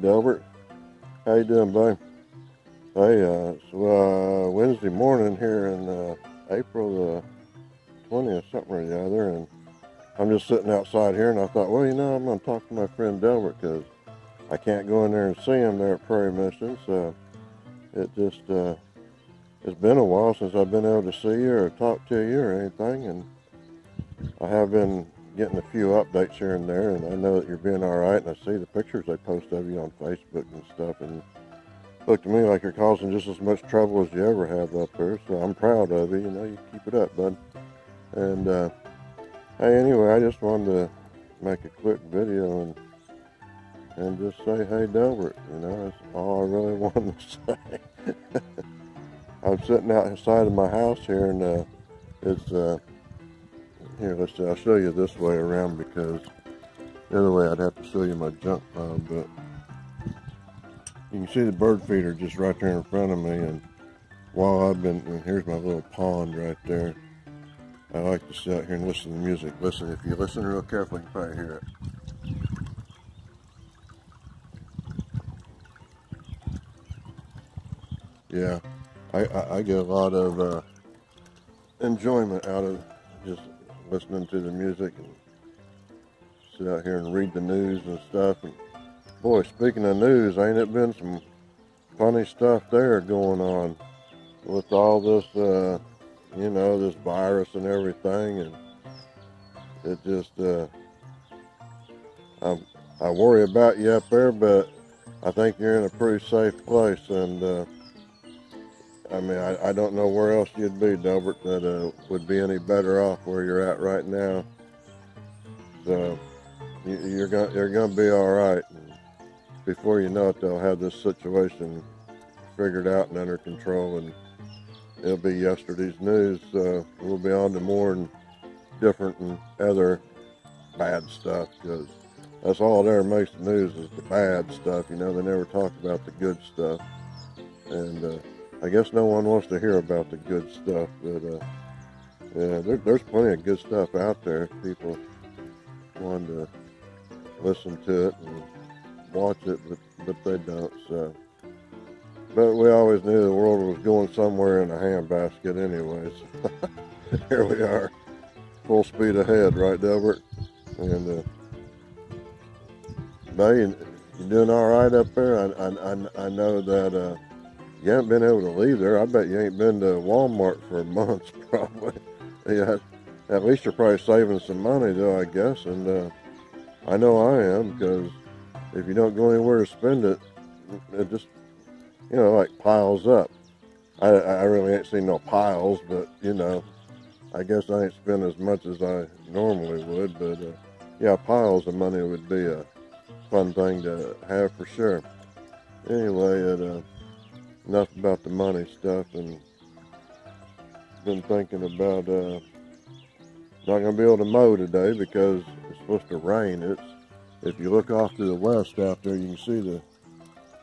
Delbert. How you doing, bud? Hey, it's Wednesday morning here in April the 20th, something or the other, and I'm just sitting outside here, and I thought, well, I'm going to talk to my friend Delbert, because I can't go in there and see him there at Prairie Mission, so it just, it's been a while since I've been able to see you or talk to you or anything, and I have been getting a few updates here and there, and I know that you're being all right, and I see the pictures they post of you on Facebook and stuff, and it looked to me like you're causing just as much trouble as you ever have up there, so I'm proud of you. You keep it up, bud. And hey, anyway, I just wanted to make a quick video and just say, hey, Delbert, that's all I really wanted to say. I'm sitting outside of my house here, and it's here, let's see, I'll show you this way around, because the other way I'd have to show you my junk pile, but you can see the bird feeder just right there in front of me, and while and here's my little pond right there. I like to sit out here and listen to music. Listen, if you listen real carefully, you can probably hear it. Yeah, I get a lot of enjoyment out of just listening to the music and sit out here and read the news and stuff. And boy, speaking of news, ain't it been some funny stuff there going on with all this, this virus and everything, and it just, I worry about you up there, but I think you're in a pretty safe place, and I don't know where else you'd be, Delbert, that would be any better off where you're at right now. So you're gonna be all right. And before you know it, they'll have this situation figured out and under control, and it'll be yesterday's news. We'll be on to more and different and other bad stuff, because that's all that ever makes the news is the bad stuff. They never talk about the good stuff, and I guess no one wants to hear about the good stuff, but there's plenty of good stuff out there if people want to listen to it and watch it, but they don't. So, but we always knew the world was going somewhere in a handbasket anyways. Here we are, full speed ahead, right, Delbert? And you doing all right up there? I know that you haven't been able to leave there. I bet you ain't been to Walmart for months, probably. Yeah, at least you're probably saving some money, though, I guess. And I know I am, because if you don't go anywhere to spend it, it just, like piles up. I really ain't seen no piles, but, I guess I ain't spent as much as I normally would. But, yeah, piles of money would be a fun thing to have for sure. Anyway, enough about the money stuff, and been thinking about not going to be able to mow today because it's supposed to rain. If you look off to the west out there, you can see the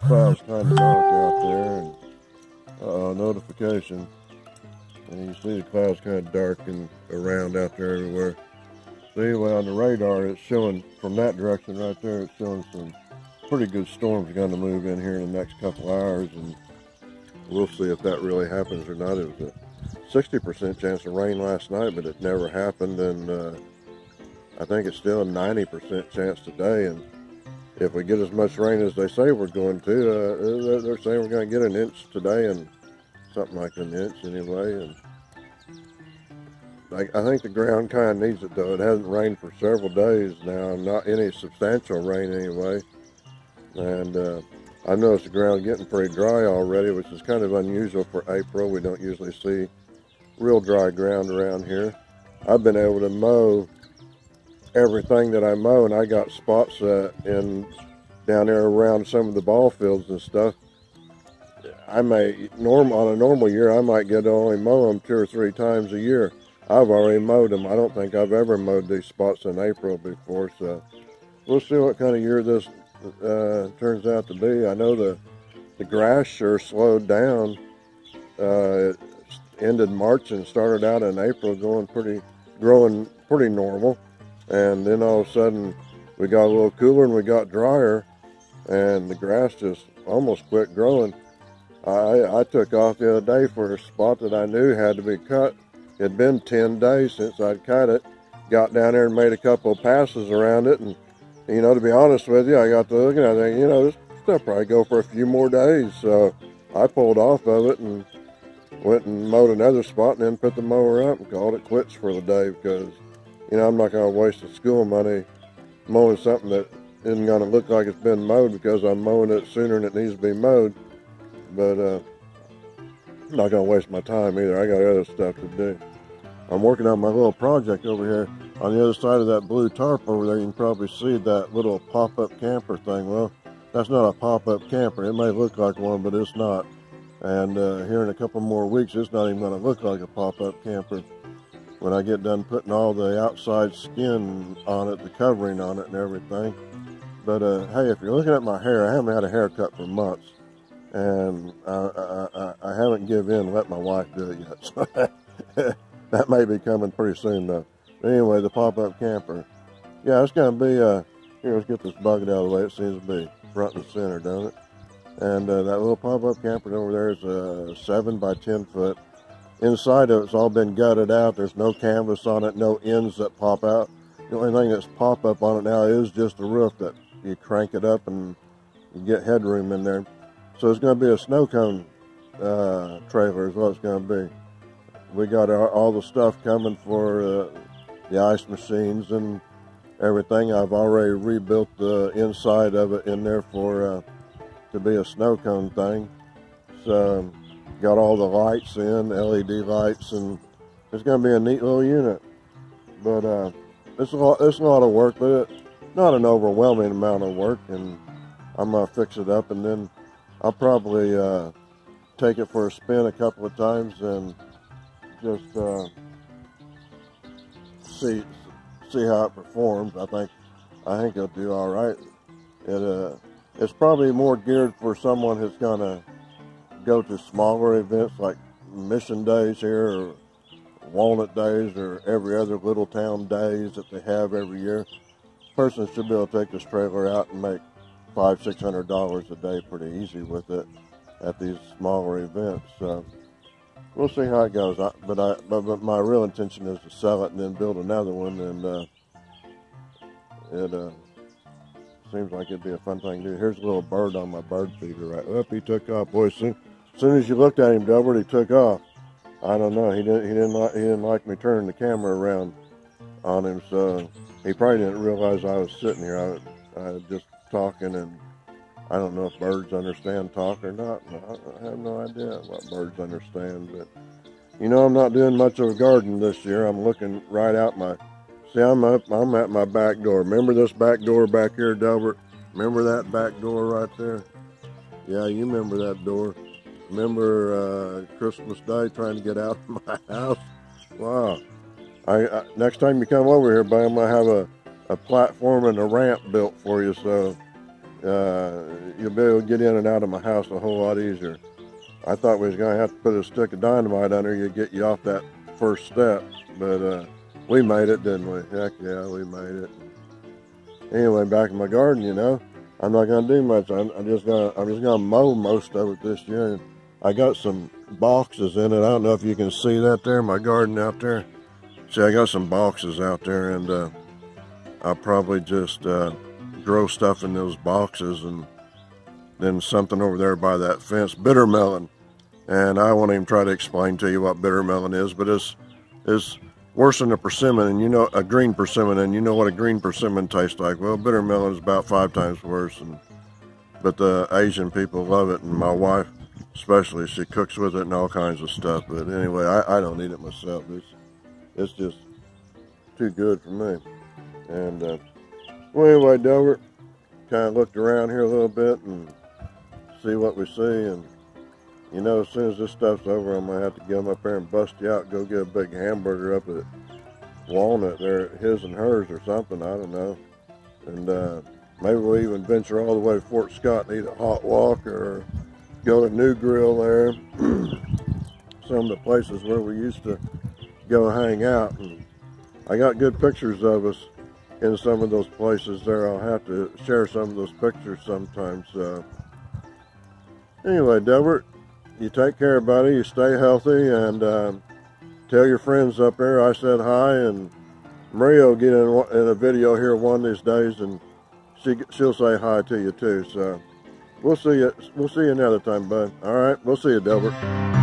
clouds kind of dark out there, and notification, and you see the clouds kind of dark and around out there everywhere. So anyway, on the radar, it's showing from that direction right there, it's showing some pretty good storms going to move in here in the next couple hours, and we'll see if that really happens or not. It was a 60% chance of rain last night, but it never happened, and I think it's still a 90% chance today. And if we get as much rain as they say we're going to, they're saying we're going to get an inch today, and something like an inch anyway. And I think the ground kind of needs it, though. It hasn't rained for several days now, not any substantial rain anyway. And I've noticed the ground getting pretty dry already, which is kind of unusual for April. We don't usually see real dry ground around here. I've been able to mow everything that I mow, and I got spots down there around some of the ball fields and stuff. On a normal year, I might get to only mow them 2 or 3 times a year. I've already mowed them. I don't think I've ever mowed these spots in April before, so we'll see what kind of year this turns out to be. I know the grass sure slowed down. It ended March and started out in April, growing pretty normal, and then all of a sudden we got a little cooler and we got drier, and the grass just almost quit growing. I took off the other day for a spot that I knew had to be cut. It had been 10 days since I'd cut it. Got down there and made a couple of passes around it, and you know, to be honest with you, I got to looking at it, you know, this stuff probably go for a few more days. So I pulled off of it and went and mowed another spot, and then put the mower up and called it quits for the day, because, you know, I'm not going to waste the school money mowing something that isn't going to look like it's been mowed because I'm mowing it sooner than it needs to be mowed. But I'm not going to waste my time either. I got other stuff to do. I'm working on my little project over here. On the other side of that blue tarp over there, you can probably see that little pop-up camper thing. Well, that's not a pop-up camper. It may look like one, but it's not. And here in a couple more weeks, it's not even going to look like a pop-up camper when I get done putting all the outside skin on it, the covering on it and everything. But hey, if you're looking at my hair, I haven't had a haircut for months. And I haven't given in and let my wife do it yet. So that may be coming pretty soon, though. But anyway, the pop-up camper. Yeah, it's going to be, here, let's get this bucket out of the way. It seems to be front and center, doesn't it? And that little pop-up camper over there is 7 by 10 foot. Inside of it's all been gutted out. There's no canvas on it, no ends that pop out. The only thing that's pop-up on it now is just the roof that you crank it up and you get headroom in there. So it's going to be a snow cone trailer is what it's going to be. We got all the stuff coming for the ice machines and everything. I've already rebuilt the inside of it in there for to be a snow cone thing. So got all the lights in, LED lights, and it's going to be a neat little unit. But it's a lot of work, but not an overwhelming amount of work. And I'm going to fix it up, and then I'll probably take it for a spin a couple of times and just see how it performs. I think it'll do all right. It's probably more geared for someone who's gonna go to smaller events like Mission Days here, or Walnut Days, or every other little town days that they have every year. A person should be able to take this trailer out and make $500-600 a day pretty easy with it at these smaller events. So we'll see how it goes. But my real intention is to sell it and then build another one, and it seems like it'd be a fun thing to do. Here's a little bird on my bird feeder right up. He took off, boy. As soon as you looked at him, Delbert, he took off. I don't know. He didn't like me turning the camera around on him, so he probably didn't realize I was sitting here. I was just talking, and I don't know if birds understand talk or not. I have no idea what birds understand, but you know, I'm not doing much of a garden this year. I'm looking right out my. See, I'm at my back door. Remember this back door back here, Delbert? Remember that back door right there? Yeah, you remember that door. Remember Christmas Day trying to get out of my house? Wow. I next time you come over here, buddy, I'm going to have a platform and a ramp built for you, so you'll be able to get in and out of my house a whole lot easier. I thought we was going to have to put a stick of dynamite under you to get you off that first step, but we made it, didn't we? Heck yeah, we made it. Anyway, back in my garden, you know, I'm not going to do much. I'm just gonna mow most of it this year. And I got some boxes in it. I don't know if you can see that there, my garden out there. See, I got some boxes out there, and I'll probably just grow stuff in those boxes, and then something over there by that fence, bitter melon. And I won't even try to explain to you what bitter melon is, but it's worse than a persimmon, and you know, a green persimmon, and you know what a green persimmon tastes like. Well, bitter melon is about 5 times worse, but the Asian people love it, and my wife especially, she cooks with it and all kinds of stuff. But anyway, I don't eat it myself. It's just too good for me. And well, anyway, Delbert, kind of looked around here a little bit and see what we see, and you know, as soon as this stuff's over, I'm going to have to get them up there and bust you out and go get a big hamburger up at Walnut there, his and hers or something, I don't know. And maybe we'll even venture all the way to Fort Scott and eat a hot walk, or go to New Grill there. Some of the places where we used to go hang out. And I got good pictures of us in some of those places there. I'll have to share some of those pictures sometimes. Anyway, Delbert, you take care, buddy. You stay healthy, and tell your friends up there I said hi, and Maria will get in a video here one of these days, and she'll say hi to you too. So we'll see you another time, bud. All right, we'll see you, Delbert.